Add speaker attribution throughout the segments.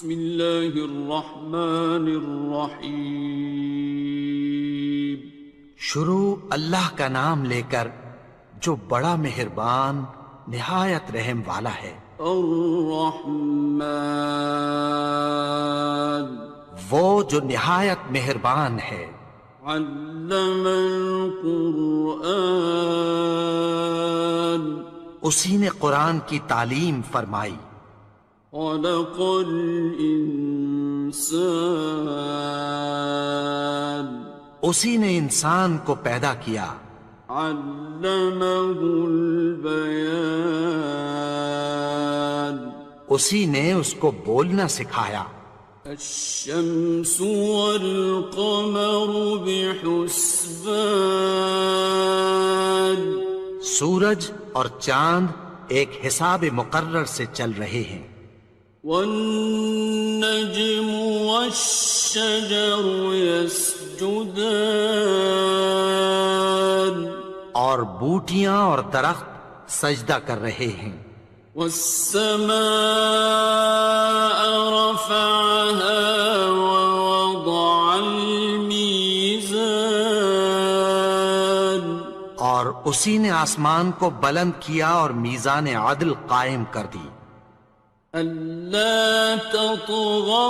Speaker 1: بسم اللہ الرحمن الرحیم۔
Speaker 2: شروع اللہ کا نام لے کر جو بڑا مہربان نہایت رحم والا ہے۔
Speaker 1: الرحمن،
Speaker 2: وہ جو نہایت مہربان ہے۔
Speaker 1: علم القرآن،
Speaker 2: اسی نے قرآن کی تعلیم فرمائی۔
Speaker 1: خلق الانسان،
Speaker 2: اسی نے انسان کو پیدا کیا۔
Speaker 1: علمہ البیان،
Speaker 2: اسی نے اس کو بولنا سکھایا۔
Speaker 1: الشمس والقمر بحسبان،
Speaker 2: سورج اور چاند ایک حساب مقرر سے چل رہے ہیں۔
Speaker 1: والنجم والشجر يسجدان،
Speaker 2: اور بوٹیاں اور درخت سجدہ کر رہے ہیں۔
Speaker 1: والسماء رفعها ووضع الميزان،
Speaker 2: اور اسی نے آسمان کو بلند کیا اور میزان عدل قائم کر دی۔
Speaker 1: ألا تطغوا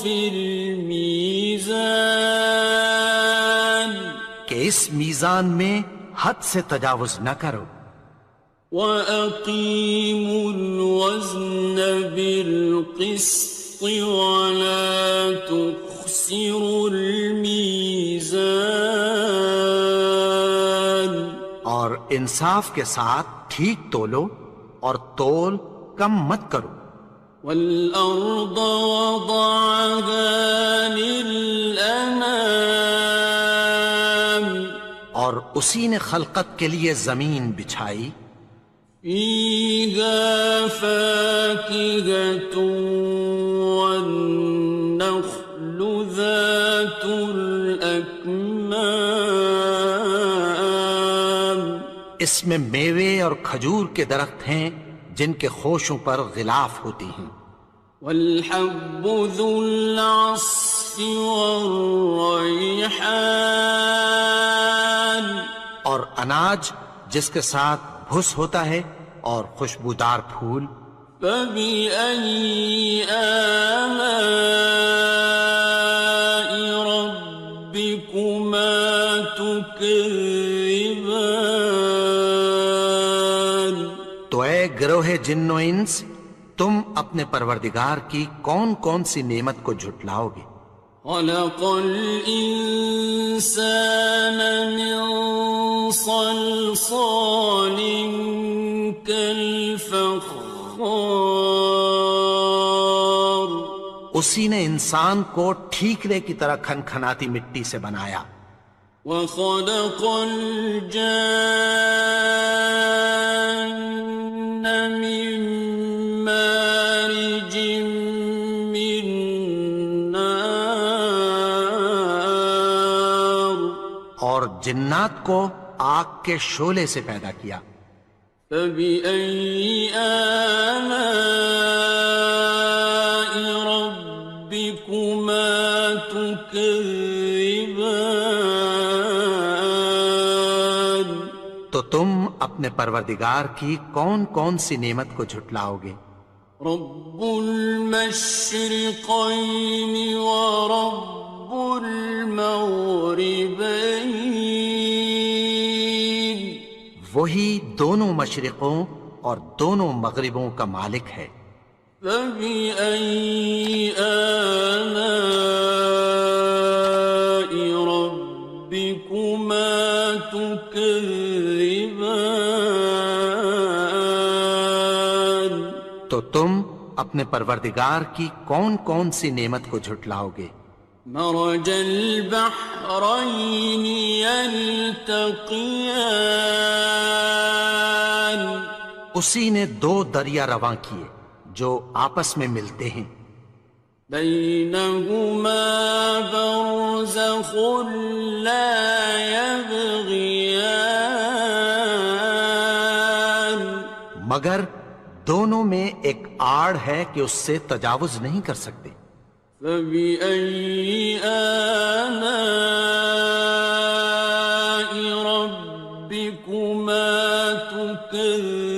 Speaker 1: في الميزان،
Speaker 2: کہ اس میزان میں حد سے تجاوز نہ کرو۔
Speaker 1: وَأَقِيمُوا الْوَزْنَ بِالْقِسْطِ وَلَا تُخْسِرُوا الْمِيزَانَ،
Speaker 2: اور انصاف کے ساتھ ٹھیک تولو اور تول کم مت کرو۔
Speaker 1: وَالْأَرْضَ وَضَعَهَا لِلْأَنَامِ،
Speaker 2: اور اسی نے خلقت کے لیے زمین بچھائی۔
Speaker 1: فِيهَا فَاكِهَةٌ وَالنَّخْلُ ذَاتُ الْأَكْمَامِ،
Speaker 2: اس میں میوے اور کھجور کے درخت ہیں جن کے خوشوں پر غلاف ہوتی ہیں۔
Speaker 1: وَالْحَبُّ ذُو الْعَصْفِ وَالرَّيْحَانِ،
Speaker 2: اور اناج جس کے ساتھ بھس ہوتا ہے اور خوشبودار پھول۔
Speaker 1: فَبِأَيِّ آلَاءِ رَبِّكُمَا تُكَذِّبَانِ،
Speaker 2: تو اے گروہ جن و انس، تم اپنے پروردگار کی کون کون سی نعمت کو جھٹلاؤ گے؟
Speaker 1: خَلَقَ الْإِنسَانَ مِنْ صَلْصَالٍ كَالْفَخَّارِ،
Speaker 2: اسی نے انسان کو ٹھیکرے کی طرح کھنکھناتی مٹی سے بنایا۔
Speaker 1: وَخَلَقَ الْجَانَّ مِن مَّارِجٍ مِّن نَّارٍ،
Speaker 2: اور جنات کو آگ کے شعلے سے پیدا کیا۔
Speaker 1: فَبِأَيِّ آلَاءِ رَبِّكُمَا تُكَذِّبَانِ،
Speaker 2: تو تم اپنے پروردگار کی کون کون سی نعمت کو جھٹلاؤ گے؟
Speaker 1: رب المشرقین ورب المغربین،
Speaker 2: وہی دونوں مشرقوں اور دونوں مغربوں کا مالک ہے۔
Speaker 1: فَبِأَيِّ آلَاءِ رَبِّكُمَا تُكَذِّبَانِ،
Speaker 2: تو تم اپنے پروردگار کی کون کون سی نعمت کو جھٹلاؤ گے؟
Speaker 1: مرج البحرین یلتقیان،
Speaker 2: اسی نے دو دریا رواں کیے جو آپس میں ملتے ہیں۔
Speaker 1: بینہما برزخ لا یبغیان،
Speaker 2: مگر دونوں میں ایک آڑ ہے کہ اس سے تجاوز نہیں کر سکتے۔
Speaker 1: فبأي آلاء ربكما تكذبان؟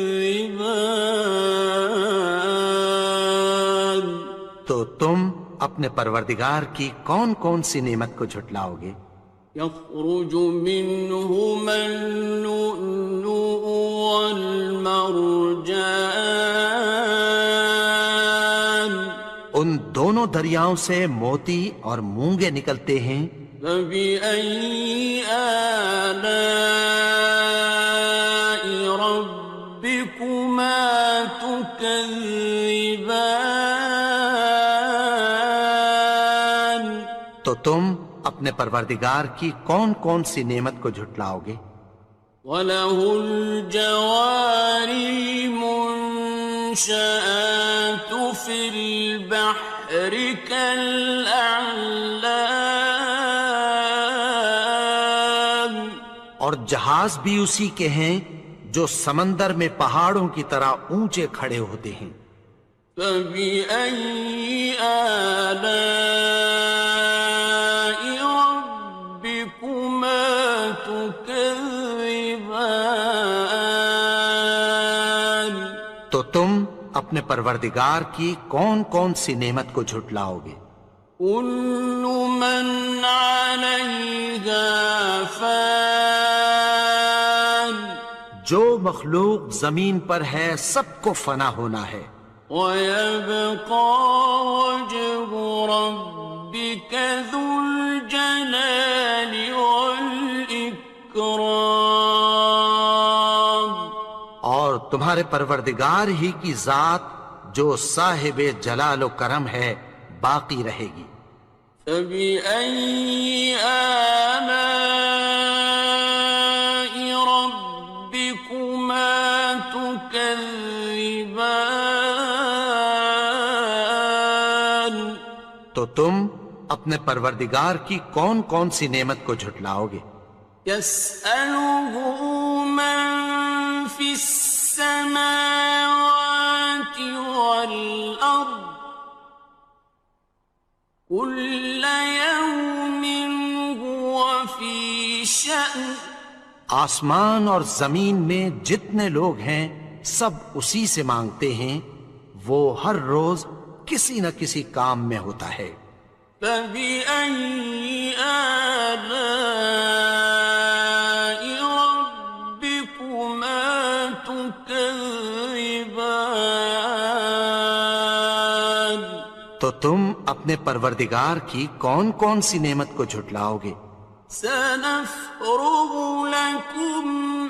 Speaker 2: تو تم اپنے پروردگار کی کون کون سی نعمت کو جھٹلاؤ گے؟
Speaker 1: يخرج منهما اللؤلؤ والمرجان
Speaker 2: ان دونوں دریاؤں سے موتی اور مونگے نکلتے ہیں۔
Speaker 1: فبأي آلاء ربكما تكذبان؟
Speaker 2: تو تم اپنے پروردگار کی کون کون سی نعمت کو جھٹلاؤ گے؟
Speaker 1: وَلَهُ الْجَوَارِ الْمُنشَآتُ فِي الْبَحْرِ كَالْأَعْلَامِ،
Speaker 2: اور جہاز بھی اسی کے ہیں جو سمندر میں پہاڑوں کی طرح اونچے کھڑے ہوتے ہیں۔
Speaker 1: فَبِأَيِّ آلَاءِ رَبِّكُمَا تُكَذِّبَانِ؟
Speaker 2: تو تم اپنے پروردگار کی کون کون سی نعمت کو جھٹلاؤ گے؟
Speaker 1: كُلُّ مَنْ عَلَيْهَا فَانٍ،
Speaker 2: جو مخلوق زمین پر ہے سب کو فنا ہونا ہے۔
Speaker 1: وَيَبْقَى وَجْهُ رَبِّكَ ذُو الْجَلَالِ وَالْإِكْرَامِ،
Speaker 2: اور تمہارے پروردگار ہی کی ذات جو صاحب جلال و کرم ہے باقی رہے گی۔
Speaker 1: فَبِأَيِّ آلَاءِ رَبِّكُمَا تُكَذِّبَانِ؟
Speaker 2: تو تم اپنے پروردگار کی کون کون سی نعمت کو جھٹلاؤ گے؟
Speaker 1: يَسْأَلُهُ مَن فِي السَّمَاوَاتِ وَالْأَرْضِ كُلَّ يَوْمٍ هُوَ فِي شَأْنٍ،
Speaker 2: آسمان اور زمین میں جتنے لوگ ہیں سب اسی سے مانگتے ہیں، وہ ہر روز کسی نہ کسی کام میں ہوتا ہے۔
Speaker 1: فَبِأَيِّ آلَاءِ رَبِّكُمَا تُكَذِّبَانِ؟
Speaker 2: تو تم اپنے پروردگار کی کون کون سی نعمت کو جھٹلاؤ گے؟
Speaker 1: سَنَفْرُغُ لَكُمْ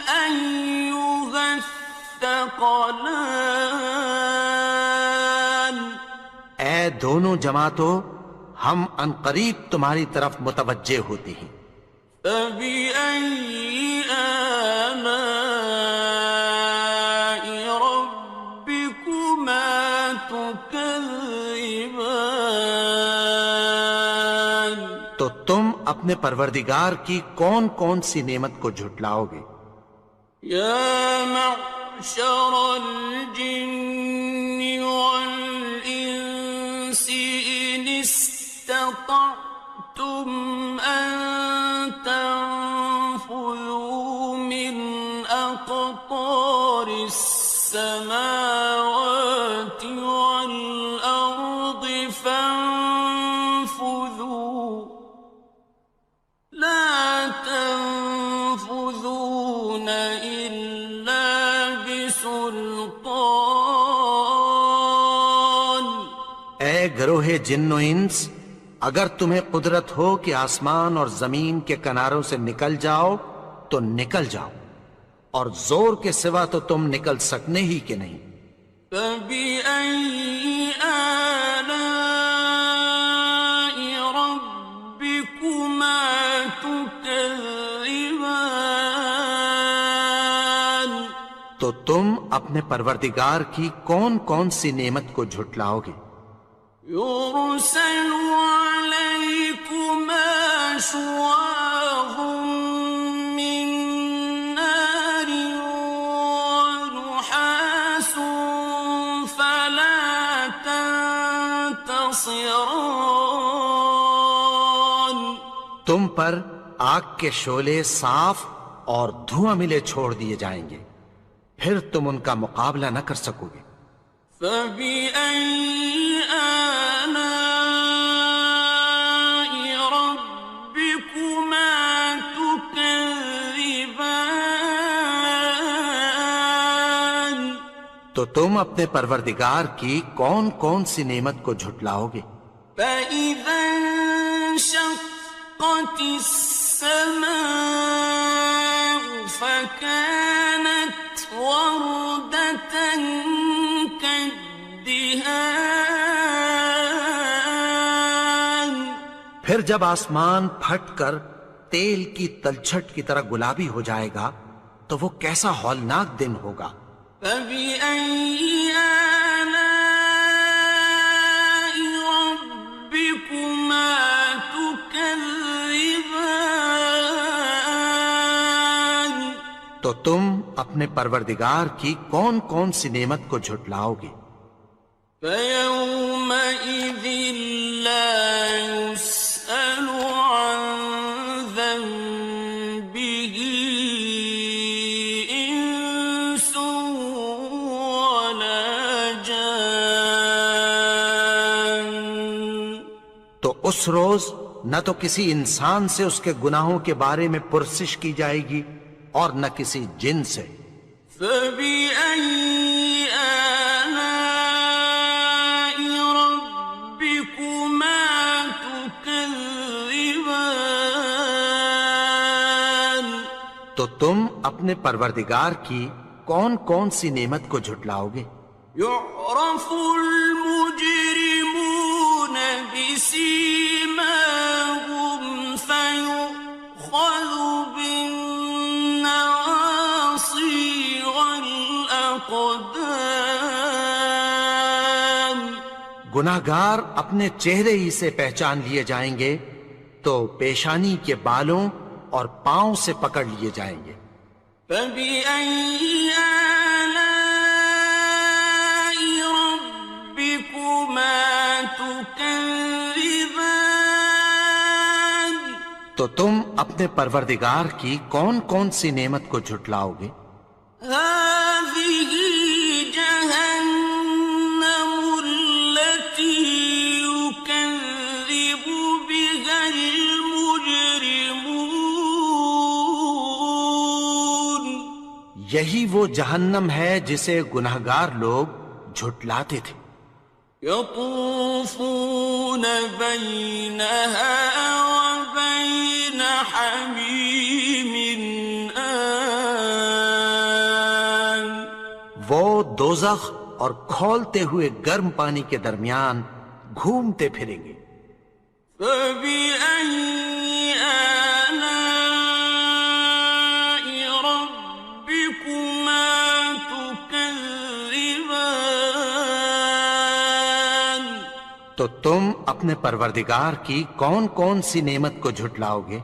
Speaker 1: أَيُّهَ الثَّقَلَانِ؟
Speaker 2: اے دونوں جماعتوں، ہم عنقریب تمہاری طرف متوجہ ہوتے ہیں۔
Speaker 1: فَبِأَيِّ آلَاءِ رَبِّكُمَا تُكَذِّبَانِ؟
Speaker 2: تو تم اپنے پروردگار کی کون کون سی نعمت کو جھٹلاؤ گے؟
Speaker 1: يَا مَعْشَرَ الْجِنِّ وَالْإِنسِ إِنِ اسْتَطَعْتُمْ أَن تَنفُذُوا مِنْ أَقْطَارِ السَّمَاوَاتِ وَالْأَرْضِ فَانفُذُوا لَا تَنفُذُونَ إِلَّا بِسُلْطَانٍ۔
Speaker 2: اے گروہ جن و انس، اگر تمہیں قدرت ہو کہ آسمان اور زمین کے کناروں سے نکل جاؤ تو نکل جاؤ، اور زور کے سوا تو تم نکل سکنے ہی کہ نہیں۔
Speaker 1: فَبِأَيِّ آلَاءِ رَبِّكُمَا تُكَذِّبَانِ؟
Speaker 2: تو تم اپنے پروردگار کی کون کون سی نعمت کو جھٹلاؤ گے؟
Speaker 1: يُرْسَلُ عَلَيْكُمَا شُوَاظٌ مِّن نَّارٍ وَنُحَاسٌ ناصران
Speaker 2: تم پر آگ کے شعلے صاف اور دھواں ملے چھوڑ دیے جائیں گے، پھر تم ان کا مقابلہ نہ کر سکو گے۔
Speaker 1: فبأي آلاء ربكما تكذبان
Speaker 2: تو تم اپنے پروردگار کی کون کون سی نعمت کو جھٹلاؤ گے؟
Speaker 1: فإذا انشقت السماء فكانت وردة كالدهان
Speaker 2: پھر جب آسمان پھٹ کر تیل کی تلچھٹ کی طرح گلابی ہو جائے گا تو وہ کیسا ہولناک دن ہوگا۔
Speaker 1: فبأي آلاء ربكما تكذبان
Speaker 2: تو تم اپنے پروردگار کی کون کون سی نعمت کو جھٹلاؤ گے؟
Speaker 1: فيومئذ لا يسأل عن ذنبه إنس ولا جان
Speaker 2: تو اس روز نہ تو کسی انسان سے اس کے گناہوں کے بارے میں پرسش کی جائے گی اور نہ کسی جن سے۔
Speaker 1: فبأي آلاء ربكما تكذبان
Speaker 2: تو تم اپنے پروردگار کی کون کون سی نعمت کو جھٹلاؤ گے؟
Speaker 1: يعرف المجرمون بسيماهم فيؤخذ بالنواصي والأقدام
Speaker 2: گناہگار اپنے چہرے ہی سے پہچان لیے جائیں گے تو پیشانی کے بالوں اور پاؤں سے پکڑ لیے جائیں گے۔
Speaker 1: فبأي آلاء ربكما تكذبان
Speaker 2: تو تم اپنے پروردگار کی کون کون سی نعمت کو جھٹلاؤ گے؟
Speaker 1: هذه جهنم التي يكذب بها المجرمون
Speaker 2: یہی وہ جہنم ہے جسے گناہگار لوگ جھٹلاتے تھے۔
Speaker 1: يطوفون بينها وبين حميم آن
Speaker 2: وہ دوزخ اور کھولتے ہوئے گرم پانی کے درمیان گھومتے پھریں گے۔
Speaker 1: فبأي آلاء ربكما تكذبان
Speaker 2: تو تم اپنے پروردگار کی کون کون سی نعمت کو جھٹلاؤ گے؟